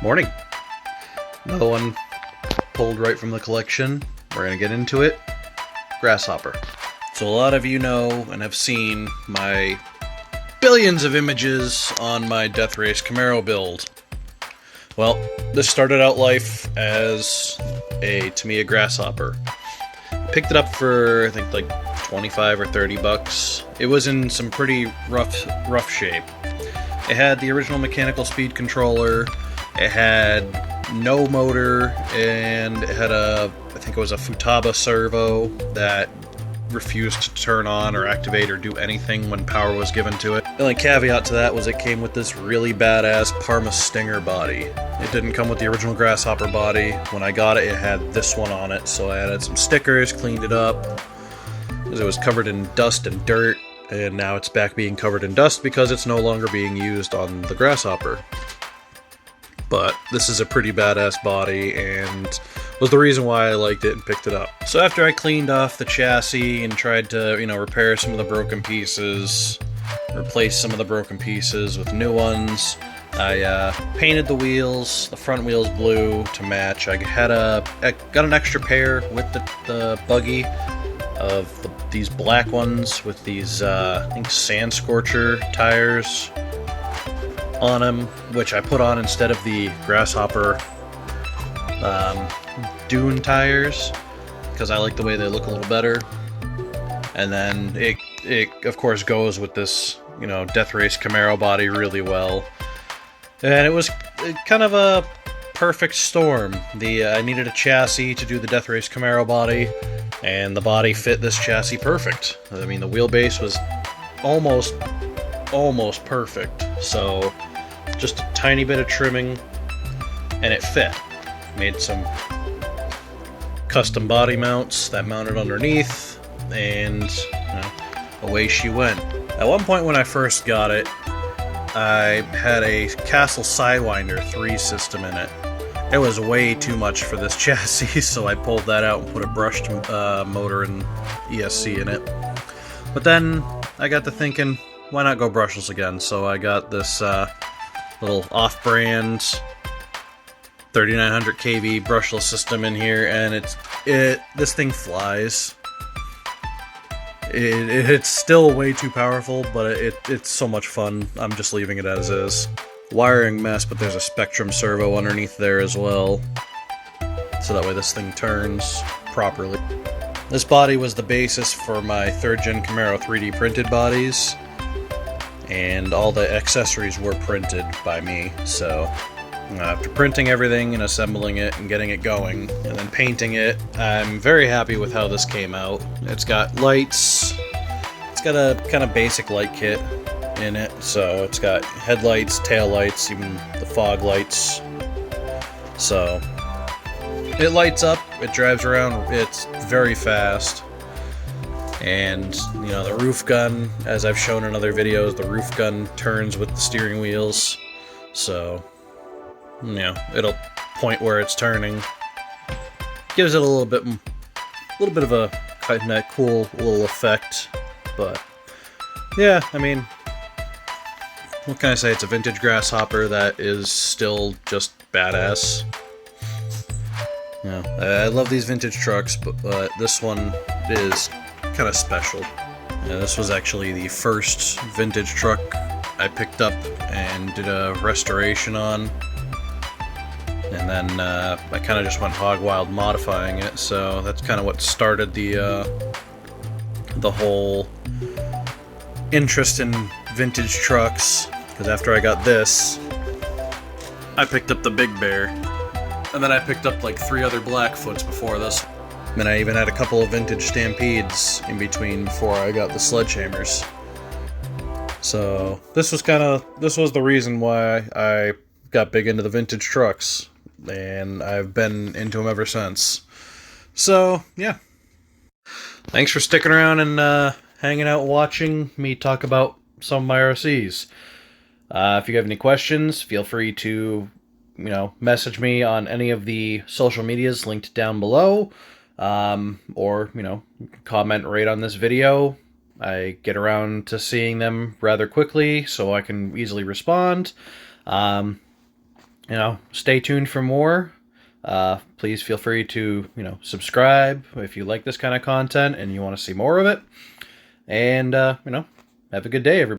Morning. Another one pulled right from the collection. We're going to get into it. Grasshopper. So a lot of you know and have seen my billions of images on my Death Race Camaro build. Well, this started out life as a Tamiya Grasshopper. Picked it up for, I think, like 25 or 30 bucks. It was in some pretty rough shape. It had the original mechanical speed controller. It had no motor, and it had I think it was a Futaba servo that refused to turn on or activate or do anything when power was given to it. The only caveat to that was it came with this really badass Parma Stinger body. It didn't come with the original Grasshopper body. When I got it, it had this one on it, so I added some stickers, cleaned it up, because it was covered in dust and dirt, and now it's back being covered in dust because it's no longer being used on the Grasshopper. But this is a pretty badass body, and was the reason why I liked it and picked it up. So after I cleaned off the chassis and tried to, repair some of the broken pieces, replace some of the broken pieces with new ones, I painted the wheels, the front wheels blue to match. I got an extra pair with the buggy of these black ones with these, I think, Sand Scorcher tires on them, which I put on instead of the Grasshopper Dune tires, because I like the way they look a little better. And then it of course goes with this, Death Race Camaro body really well. And it was kind of a perfect storm. I needed a chassis to do the Death Race Camaro body, and the body fit this chassis perfect. I mean, the wheelbase was almost perfect. So just a tiny bit of trimming, and it fit. Made some custom body mounts that mounted underneath, and away she went. At one point when I first got it, I had a Castle Sidewinder 3 system in it. It was way too much for this chassis, so I pulled that out and put a brushed motor and ESC in it. But then I got to thinking, why not go brushless again? So I got this little off-brand 3900 kV brushless system in here, and this thing flies. It's still way too powerful, but it's so much fun. I'm just leaving it as is. Wiring mess, but there's a Spectrum servo underneath there as well, so that way this thing turns properly. This body was the basis for my 3rd Gen Camaro 3D printed bodies, and all the accessories were printed by me. So after printing everything and assembling it and getting it going and then painting it, I'm very happy with how this came out. It's got lights, it's got a kind of basic light kit in it, so it's got headlights, taillights, even the fog lights. So it lights up, it drives around, it's very fast. And, the roof gun, as I've shown in other videos, the roof gun turns with the steering wheels. So, it'll point where it's turning. Gives it a little bit of a kind of cool little effect. But, yeah, I mean, what can I say? It's a vintage Grasshopper that is still just badass. I love these vintage trucks, but this one is kind of special. This was actually the first vintage truck I picked up and did a restoration on, and then I kind of just went hog wild modifying it. So that's kind of what started the whole interest in vintage trucks. Because after I got this, I picked up the Big Bear, and then I picked up like 3 other Blackfoots before this. And I even had a couple of vintage Stampedes in between before I got the Sledgehammers. So this was the reason why I got big into the vintage trucks, and I've been into them ever since. So yeah, thanks for sticking around and hanging out watching me talk about some of my RCs. If you have any questions, feel free to message me on any of the social medias linked down below. Or, comment right on this video. I get around to seeing them rather quickly, so I can easily respond. stay tuned for more. Please feel free to, subscribe if you like this kind of content and you want to see more of it. And, have a good day, everybody.